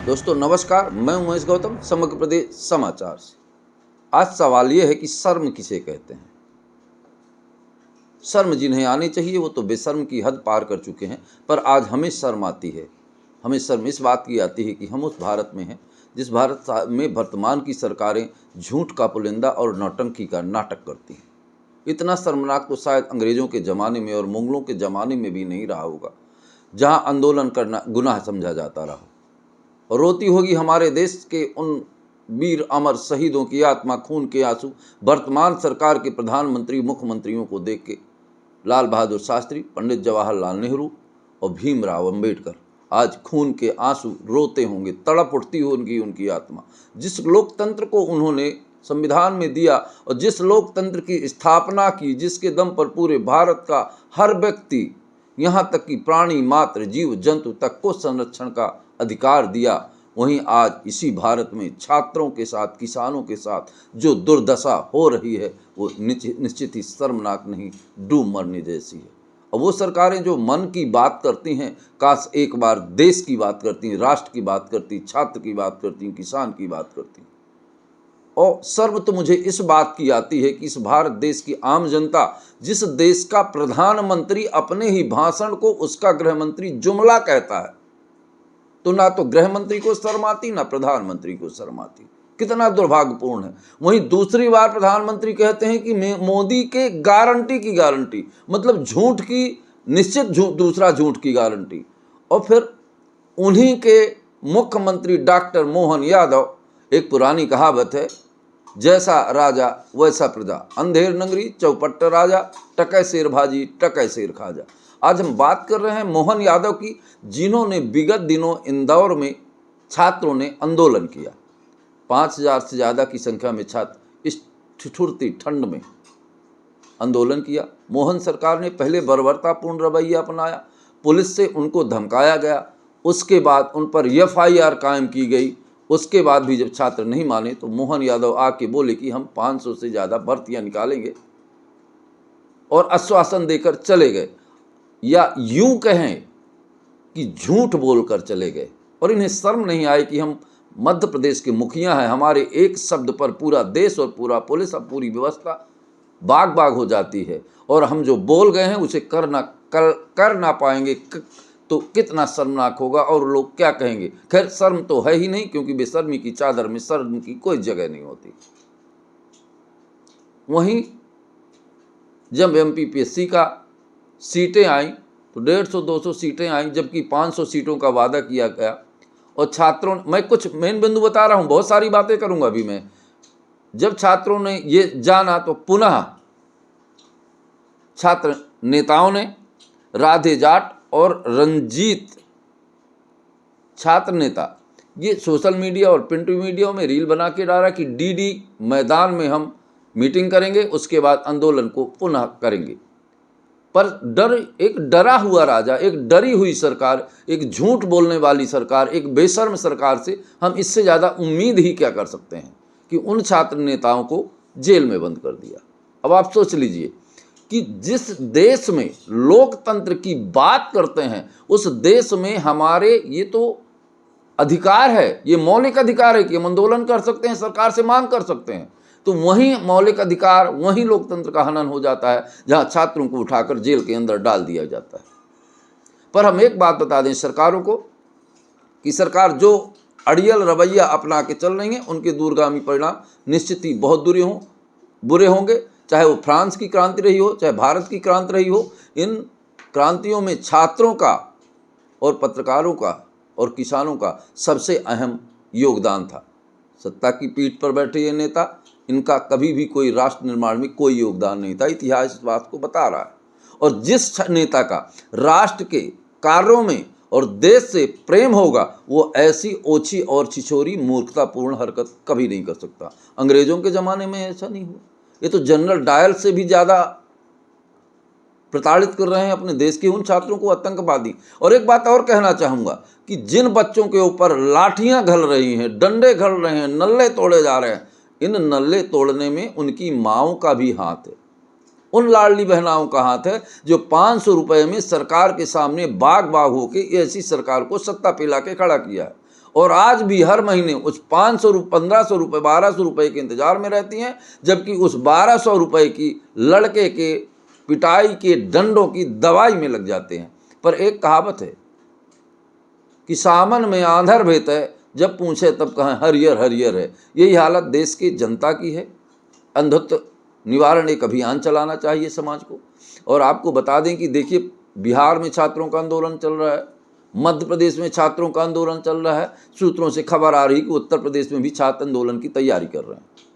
दोस्तों नमस्कार, मैं उमेश गौतम, समग्र प्रदेश समाचार से। आज सवाल ये है कि शर्म किसे कहते हैं। शर्म जिन्हें आनी चाहिए वो तो बेशर्म की हद पार कर चुके हैं, पर आज हमें शर्म आती है। हमें शर्म इस बात की आती है कि हम उस भारत में हैं जिस भारत में वर्तमान की सरकारें झूठ का पुलिंदा और नौटंकी का नाटक करती हैं। इतना शर्मनाक तो शायद अंग्रेज़ों के ज़माने में और मुगलों के ज़माने में भी नहीं रहा होगा, जहाँ आंदोलन करना गुनाह समझा जाता रहा। और रोती होगी हमारे देश के उन वीर अमर शहीदों की आत्मा, खून के आंसू वर्तमान सरकार के प्रधानमंत्री मुख्यमंत्रियों को देख के। लाल बहादुर शास्त्री, पंडित जवाहरलाल नेहरू और भीमराव अंबेडकर आज खून के आंसू रोते होंगे, तड़प उठती होगी उनकी आत्मा। जिस लोकतंत्र को उन्होंने संविधान में दिया और जिस लोकतंत्र की स्थापना की, जिसके दम पर पूरे भारत का हर व्यक्ति, यहाँ तक कि प्राणी मात्र जीव जंतु तक को संरक्षण का अधिकार दिया, वहीं आज इसी भारत में छात्रों के साथ, किसानों के साथ जो दुर्दशा हो रही है वो निश्चित ही शर्मनाक नहीं, डूब मरने जैसी है। और वो सरकारें जो मन की बात करती हैं, काश एक बार देश की बात करती, राष्ट्र की बात करती, छात्र की बात करती, किसान की बात करती। और शर्म तो मुझे इस बात की आती है कि इस भारत देश की आम जनता, जिस देश का प्रधानमंत्री अपने ही भाषण को उसका गृहमंत्री जुमला कहता है, तो ना तो गृहमंत्री को शर्म आती ना प्रधानमंत्री को शर्म आती। कितना दुर्भाग्यपूर्ण है। वहीं दूसरी बार प्रधानमंत्री कहते हैं कि मोदी के गारंटी की गारंटी, मतलब झूठ की निश्चित दूसरा झूठ की गारंटी। और फिर उन्हीं के मुख्यमंत्री डॉक्टर मोहन यादव, एक पुरानी कहावत है, जैसा राजा वैसा प्रजा, अंधेर नगरी चौपट्ट राजा, टकै शेर भाजी टकै शेर खाजा। आज हम बात कर रहे हैं मोहन यादव की, जिन्होंने विगत दिनों इंदौर में छात्रों ने आंदोलन किया। 5000 से ज़्यादा की संख्या में छात्र इस ठिठुरती ठंड में आंदोलन किया। मोहन सरकार ने पहले बर्बरतापूर्ण रवैया अपनाया, पुलिस से उनको धमकाया गया, उसके बाद उन पर FIR कायम की गई। उसके बाद भी जब छात्र नहीं माने तो मोहन यादव आके बोले कि हम 500 से ज़्यादा भर्तियाँ निकालेंगे और आश्वासन देकर चले गए, या यूं कहें कि झूठ बोलकर चले गए। और इन्हें शर्म नहीं आई कि हम मध्य प्रदेश के मुखिया हैं, हमारे एक शब्द पर पूरा देश और पूरा पुलिस और पूरी व्यवस्था बाग बाग हो जाती है, और हम जो बोल गए हैं उसे कर ना पाएंगे तो कितना शर्मनाक होगा और लोग क्या कहेंगे। खैर, शर्म तो है ही नहीं, क्योंकि बेशर्मी की चादर में शर्म की कोई जगह नहीं होती। वहीं जब MPPSC का सीटें आई तो 150-200 सीटें आई, जबकि 500 सीटों का वादा किया गया। और छात्रों, मैं कुछ मेन बिंदु बता रहा हूँ, बहुत सारी बातें करूँगा अभी मैं। जब छात्रों ने ये जाना तो पुनः छात्र नेताओं ने, राधे जाट और रंजीत छात्र नेता, ये सोशल मीडिया और प्रिंट मीडिया में रील बना के डाला कि DD मैदान में हम मीटिंग करेंगे, उसके बाद आंदोलन को पुनः करेंगे। पर एक डरा हुआ राजा, एक डरी हुई सरकार, एक झूठ बोलने वाली सरकार, एक बेशर्म सरकार से हम इससे ज़्यादा उम्मीद ही क्या कर सकते हैं कि उन छात्र नेताओं को जेल में बंद कर दिया। अब आप सोच लीजिए कि जिस देश में लोकतंत्र की बात करते हैं, उस देश में हमारे ये तो अधिकार है, ये मौलिक अधिकार है कि हम आंदोलन कर सकते हैं, सरकार से मांग कर सकते हैं, तो वहीं मौलिक अधिकार, वहीं लोकतंत्र का हनन हो जाता है, जहां छात्रों को उठाकर जेल के अंदर डाल दिया जाता है। पर हम एक बात बता दें सरकारों को कि सरकार जो अड़ियल रवैया अपना के चल रही है, उनके दूरगामी परिणाम निश्चित ही बहुत बुरे होंगे। चाहे वो फ्रांस की क्रांति रही हो, चाहे भारत की क्रांति रही हो, इन क्रांतियों में छात्रों का और पत्रकारों का और किसानों का सबसे अहम योगदान था। सत्ता की पीठ पर बैठे ये नेता, इनका कभी भी कोई राष्ट्र निर्माण में कोई योगदान नहीं था। इतिहास इस बात को बता रहा है। और जिस नेता का राष्ट्र के कार्यों में और देश से प्रेम होगा, वो ऐसी ओछी और छिछोरी मूर्खतापूर्ण हरकत कभी नहीं कर सकता। अंग्रेजों के ज़माने में ऐसा नहीं हुआ। ये तो जनरल डायल से भी ज़्यादा प्रताड़ित कर रहे हैं अपने देश के उन छात्रों को, आतंकवादी। और एक बात और कहना चाहूँगा कि जिन बच्चों के ऊपर लाठियाँ घल रही हैं, डंडे घल रहे हैं, नल्ले तोड़े जा रहे हैं, इन नल्ले तोड़ने में उनकी माओं का भी हाथ है, उन लाडली बहनाओं का हाथ है जो 500 रुपये में सरकार के सामने बाग बाग होके ऐसी सरकार को सत्ता पिला के खड़ा किया है। और आज भी हर महीने उस 500 रुपये, 1500 रुपये, 1200 रुपये के इंतजार में रहती हैं, जबकि उस 1200 रुपये की लड़के के पिटाई के डंडों की दवाई में लग जाते हैं। पर एक कहावत है कि सामन में आंधर भेत है, जब पूछे तब कहें हरियर हरियर है। यही हालत देश की जनता की है। अंधत्व निवारण एक अभियान चलाना चाहिए समाज को। और आपको बता दें कि देखिए, बिहार में छात्रों का आंदोलन चल रहा है, मध्य प्रदेश में छात्रों का आंदोलन चल रहा है, सूत्रों से खबर आ रही कि उत्तर प्रदेश में भी छात्र आंदोलन की तैयारी कर रहे हैं।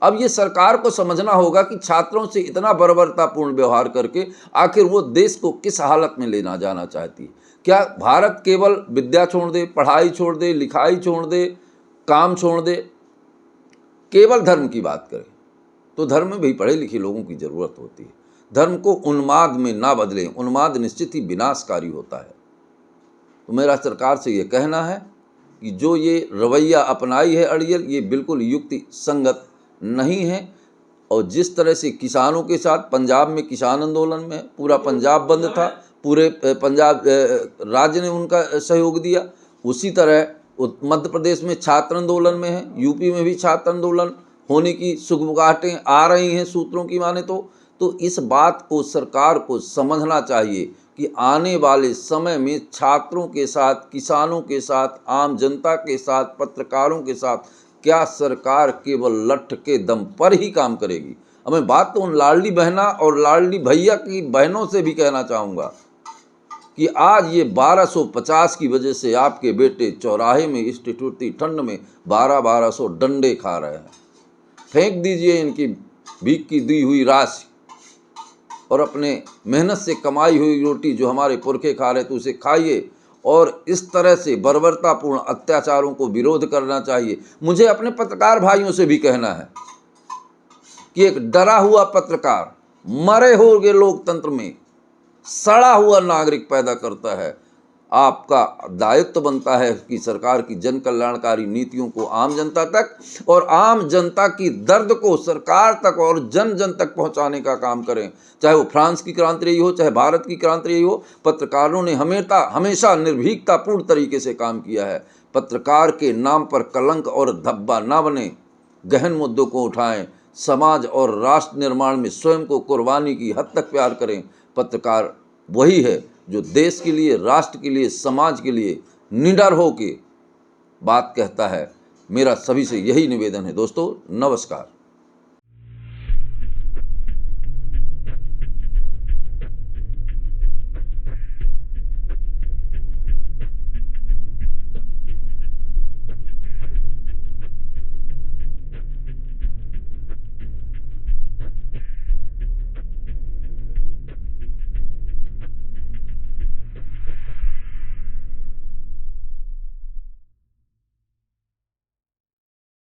अब ये सरकार को समझना होगा कि छात्रों से इतना बर्बरतापूर्ण व्यवहार करके आखिर वो देश को किस हालत में लेना जाना चाहती है। क्या भारत केवल विद्या छोड़ दे, पढ़ाई छोड़ दे, लिखाई छोड़ दे, काम छोड़ दे, केवल धर्म की बात करें तो धर्म में भी पढ़े लिखे लोगों की ज़रूरत होती है। धर्म को उन्माद में ना बदलें, उन्माद निश्चित ही विनाशकारी होता है। तो मेरा सरकार से ये कहना है कि जो ये रवैया अपनाई है अड़ियल, ये बिल्कुल युक्ति संगत नहीं है। और जिस तरह से किसानों के साथ पंजाब में किसान आंदोलन में पूरा पंजाब बंद था, पूरे पंजाब राज्य ने उनका सहयोग दिया, उसी तरह मध्य प्रदेश में छात्र आंदोलन में है, यूपी में भी छात्र आंदोलन होने की सुगबुगाहटें आ रही हैं सूत्रों की माने तो इस बात को सरकार को समझना चाहिए कि आने वाले समय में छात्रों के साथ, किसानों के साथ, आम जनता के साथ, पत्रकारों के साथ क्या सरकार केवल लठ के दम पर ही काम करेगी। अब मैं बात तो उन लाडली बहना और लाडली भैया की बहनों से भी कहना चाहूँगा कि आज ये 1250 की वजह से आपके बेटे चौराहे में इस टिटुरती ठंड में 1200 डंडे खा रहे हैं। फेंक दीजिए इनकी भीख की दी हुई राशि और अपने मेहनत से कमाई हुई रोटी जो हमारे पुरखे खा रहे थे उसे खाइए। और इस तरह से बर्बरतापूर्ण अत्याचारों को विरोध करना चाहिए। मुझे अपने पत्रकार भाइयों से भी कहना है कि एक डरा हुआ पत्रकार मरे हुए लोकतंत्र में सड़ा हुआ नागरिक पैदा करता है। आपका दायित्व बनता है कि सरकार की जन कल्याणकारी नीतियों को आम जनता तक और आम जनता की दर्द को सरकार तक और जन जन तक पहुंचाने का काम करें। चाहे वो फ्रांस की क्रांति रही हो, चाहे भारत की क्रांति रही हो, पत्रकारों ने हमेशा निर्भीकतापूर्ण तरीके से काम किया है। पत्रकार के नाम पर कलंक और धब्बा ना बने, गहन मुद्दों को उठाएं, समाज और राष्ट्र निर्माण में स्वयं को कुर्बानी की हद तक प्यार करें। पत्रकार वही है जो देश के लिए, राष्ट्र के लिए, समाज के लिए निडर हो के बात कहता है। मेरा सभी से यही निवेदन है दोस्तों। नमस्कार।